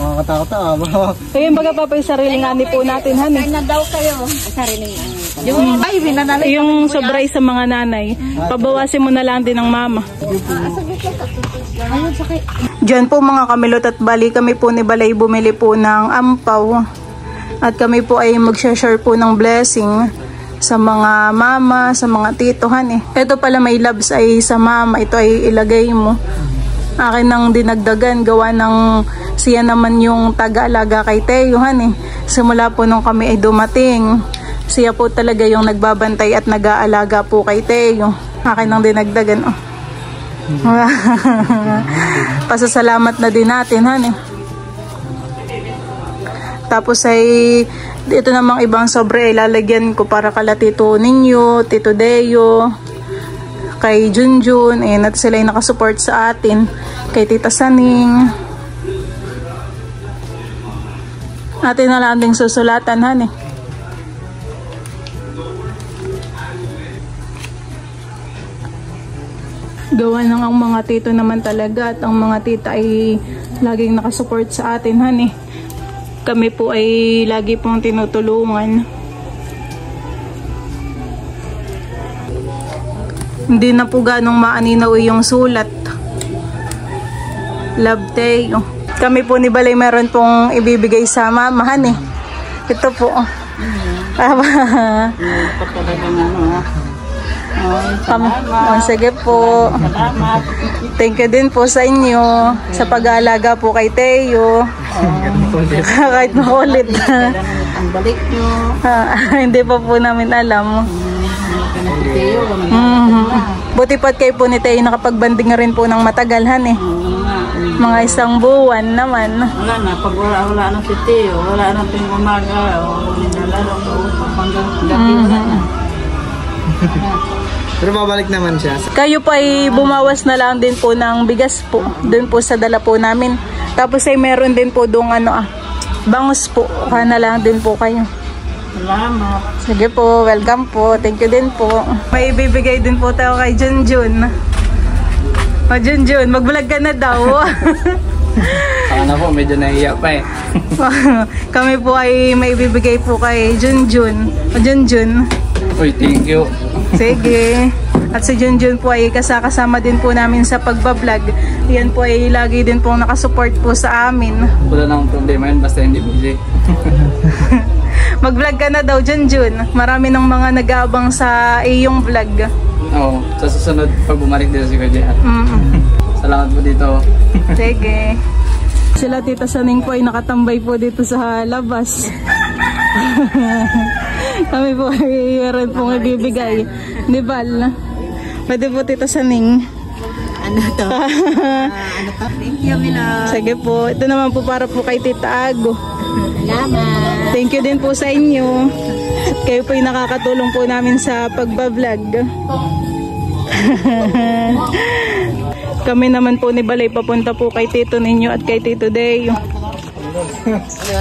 Makakatakot Ayun baga papa yung sariling ani po natin, honey. Kain na daw kayo. Sariling ani. Yung sobray sa mga nanay, pabawasin mo na lang din ng mama. Diyan po mga kamilot at bali kami po ni Balay bumili po ng ampaw. At kami po ay mag-share po ng blessing sa mga mama, sa mga titohan eh. Ito pala may labs ay sa mama, ito ay ilagay mo. Akin nang dinagdagan, gawa ng siya naman yung taga-alaga kay Teyohan eh. Simula po nung kami ay dumating, siya po talaga yung nagbabantay at nag-aalaga po kay Teyo. Akin nang dinagdagan oh. Pasasalamat na din natin han eh. Tapos ay ito namang ibang sobre ilalagyan ko para kala tito ninyo, tito Deyo, kay Junjun, at sila yung nakasupport sa atin, kay tita Saning. Atin na lang ding susulatan han eh. Gawa ng ang mga tito naman talaga at ang mga tita ay laging nakasupport sa atin han eh. Kami po ay lagi pong tinutulungan. Hindi na po ganong maaninaw yung sulat. Love Tayo. Kami po ni Balay meron pong ibibigay sa mamahan eh. Ito po. Sige po. Thank you din po sa inyo sa pag-aalaga po kay Teyo. Kahit makulit na. Hindi pa po namin alam. Buti pat kayo po ni Teyo nakapagbanding rin po ng matagalhan eh. Mga 1 buwan naman. Wala na, pag wala na si Teyo, wala na ping umaga, o nilalaro ko hanggang gabi na. Pero babalik naman siya. Kayo po ay bumawas na lang din po ng bigas po. Doon po sa dala po namin. Tapos ay meron din po doong bangus po. Kana lang din po kayo. Salamat. Sige po, welcome po. Thank you din po. May ibibigay din po tayo kay Junjun. O Junjun, mag-vlog ka na daw. Sana po, medyo nahiya pa eh. Kami po ay may ibibigay po kay Junjun. O Junjun. Uy, thank you. Sige. At si Junjun po ay kasama din po namin sa pagbablog. Yan po ay lagi din pong nakasupport po sa amin. Wala nang problema yun, basta hindi busy. Mag-vlog ka na daw, Junjun. Marami ng mga nag-aabang sa iyong vlog. Oo, sa susunod pag bumalik dito si Kuya. Salamat po dito. Sige. Sila Tita Saning po ay nakatambay po dito sa labas. Kami po ay meron pong ibibigay. Di Bal? Pwede po Tita Saning. Ano to? Ano to? Thank you, Mila. Sige po. Ito naman po para po kay Tita Ago. Salamat. Thank you din po sa inyo. At kayo po ay nakakatulong po namin sa pagbablog. Kami naman po ni Balay papunta po kay Tito ninyo at kay Tito Deyo.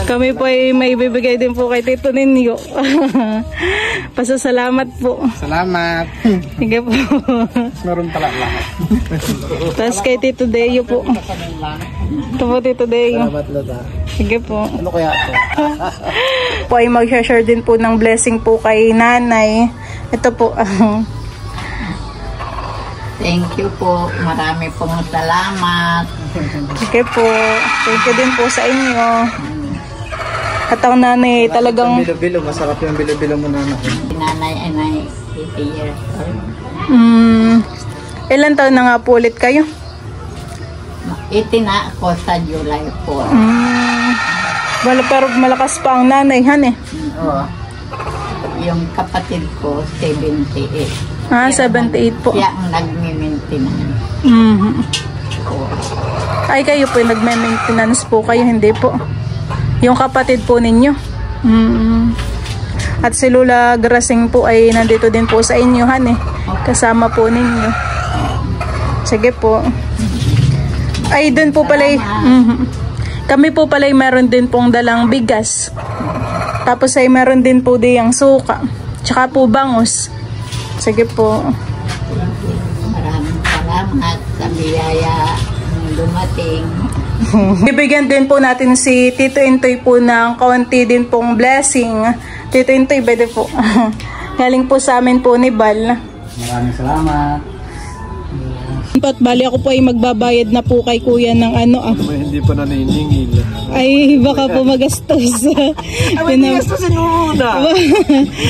Kami po ay may bibigay din po kay Tito ninyo. Pasasalamat po. Salamat. Sige po. Meron pala lahat. Tapos kay Tito Deyo po. Ito po Tito Deyo. Salamat Lola. Sige po. Ano kaya ito? Po ay mag-share din po ng blessing po kay nanay. Ito po. Thank you po. Marami pong salamat. Sige po. Thank you din po sa inyo. At ang nanay talagang... Bilo-bilo, masarap yung bilo-bilo mo na. Nanay ay 80 years old. Ilan taon na nga po ulit kayo? 18 na ako sa July 4. Wala, pero malakas pa ang nanay, han eh. Oo. Yung kapatid ko, 78. 78 po. Siya ang nagme-maintenance. Ay, kayo po nagme-maintenance po kayo, hindi po. Yung kapatid po ninyo. At si Lula Grasing po ay nandito din po sa inyo, han eh. Kasama po ninyo. Sige po. Ay, dun po pala kami po pala meron din pong dalang bigas. Tapos ay meron din po diyang suka. Tsaka po bangus. Sige po. Maraming salamat sa biyaya ng dumating. Bibigyan din po natin si Tito Intoy po ng kaunti din pong blessing. Tito Intoy, pwede po. Galing po sa amin po ni Bal. Maraming salamat. Bali ako po ay magbabayad na po kay kuya ng Hindi pa naniningil. Ay, baka po magastos. Gastusin mo muna.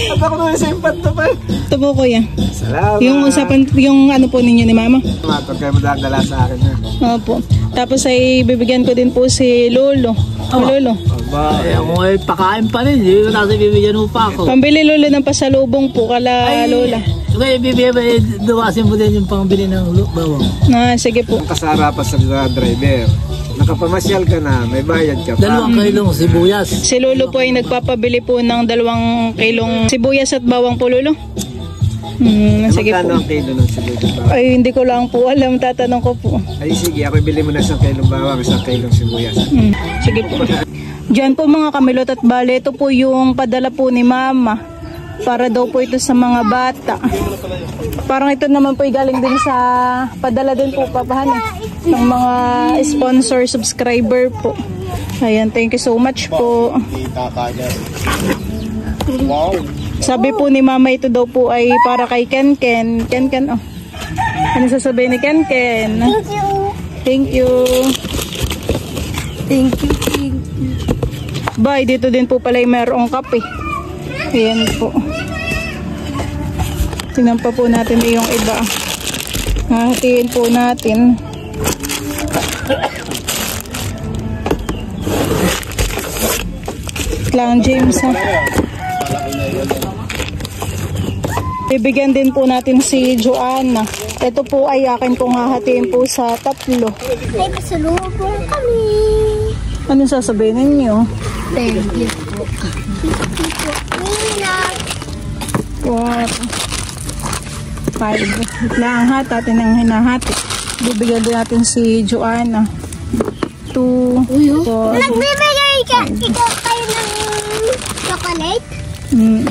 At ako naman sa impat na pa. Ito po kuya. Salamat. Yung usapan, yung po ninyo ni mama. Matag kayo madadala sa akin. Opo. Tapos ay bibigyan ko din po si Lolo. Lolo. Aba. Ako ay pakain pa rin. Hindi ko nasa bibigyan mo pa ako. Pambili Lolo ng pasalubong po kala Lola. Kaya bibigyan ba, duwasin mo din yung pangbili ng bawang. Sige po. Kasara pa sa driver. Nakapamasyal ka na, may bayad ka pa. 2 kilong sibuyas. Si Lolo po ay nagpapabili po ng 2 kilong sibuyas at bawang po, Lolo. Sige po. Magkano ang kilo ng sibuyas? Ay, hindi ko lang po alam. Tatanong ko po. Ay sige, ako bili mo na 1 kilong bawang, 1 kilong sibuyas. Sige po. Diyan po mga kamilot at bale, ito po yung padala po ni Mama. Para daw po ito sa mga bata. Parang ito naman po galing din sa padala din po papahan ng mga sponsor, subscriber po. Ayan, thank you so much po. Wow. Sabi po ni Mama ito daw po ay para kay Ken Ken. Ken Ken, oh. Ano sasabihin ni Ken Ken? Thank you. Thank you. Thank you. Bye, dito din po pala yung mayroong kape. Ayan po. Tingnan pa po natin yung iba. Hahatiin po natin. Lang James ha. Bibigyan din po natin si Joanna. Ito po ay akin pong hahatiin po sa 3. May pasalubong kami. Ano sasabihin ninyo? Thank you po. What? 5. Lang ha, atin ang hinahati. Bibigyan din natin si Joanna. 2, 4. Nagbibigay ka ikaw kayo ng chocolate? 2,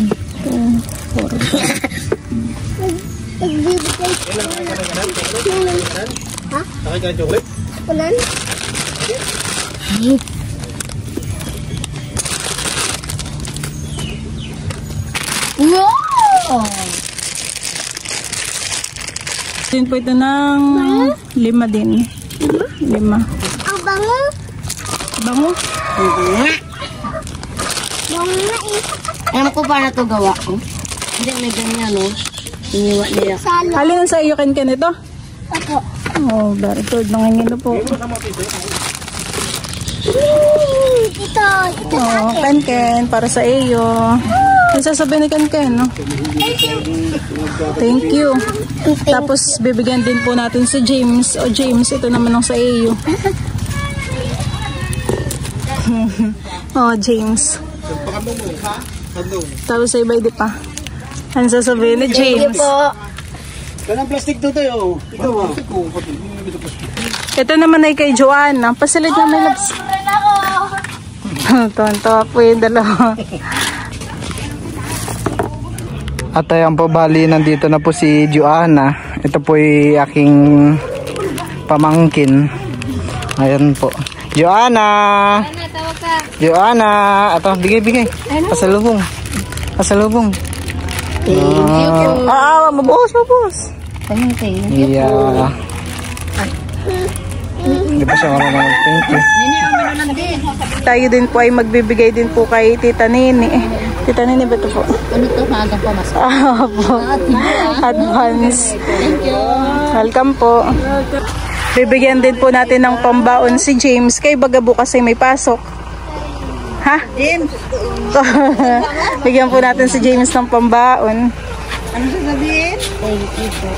4. Nagbibigay ka ha? Nakay ka chocolate? Ulan? Wow! Din po ito ng 5 din. 5. Ang bango? Bango? Bango na eh. Alam ko paano ito gawa ko. Hindi may ganyan no. Iniwa niya. Salo. Alin sa iyo Ken Ken ito? Ako. Oh, very good. Nangingin na po. Ito. Oh, Ken Ken, para sa iyo. Ano sasabihin ni Ken Ken, no? Thank you. Tapos, bibigyan din po natin si James. O James, ito naman ang sa iyo. Oh, James. Tapos sa iba, di pa. Ano sasabihin ni James? Thank you po. Ganang plastic to tayo. Ikaw ah. Ito naman ay kay Joanna. Pasilid na may labs. Tonto po yung dalawa. At ayan po, bali nandito na po si Joanna. Ito po ay aking pamangkin. Ayan po. Joanna! Joanna! Ito, bigay. Pasalubong. Mabuhos. Yeah. Hindi pa siya marunong. Thank you. Tayo din po ay magbibigay din po kay Tita Nini. Tita Nini ba ito po? Ano ito? Magang pa mas. Po. Advance. Thank you. Welcome po. Bibigyan din po natin ng pambaon si James. Kay baga bukas ay may pasok. Ha? James? Bigyan po natin si James ng pambaon. Ano sasabihin? Thank you po.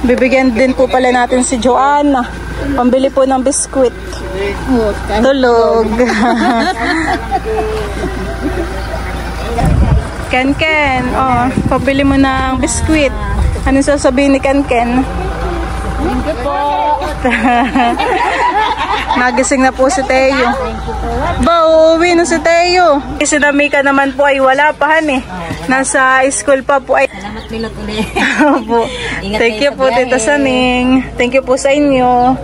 Bibigyan din po pala natin si Joanna. Pambili po ng biskwit. Tulog. Ken Ken, oh, pabili mo ng biskwit. Ano sasabihin ni Ken Ken? Thank you po. Nagising na po si Teo. Ba, uuwi na si Teo. Si Namika naman po ay wala pa han eh. Nasa school pa po ay. Salamat milot ulit. Po. Thank you po Tita Saning. Thank you po sa inyo.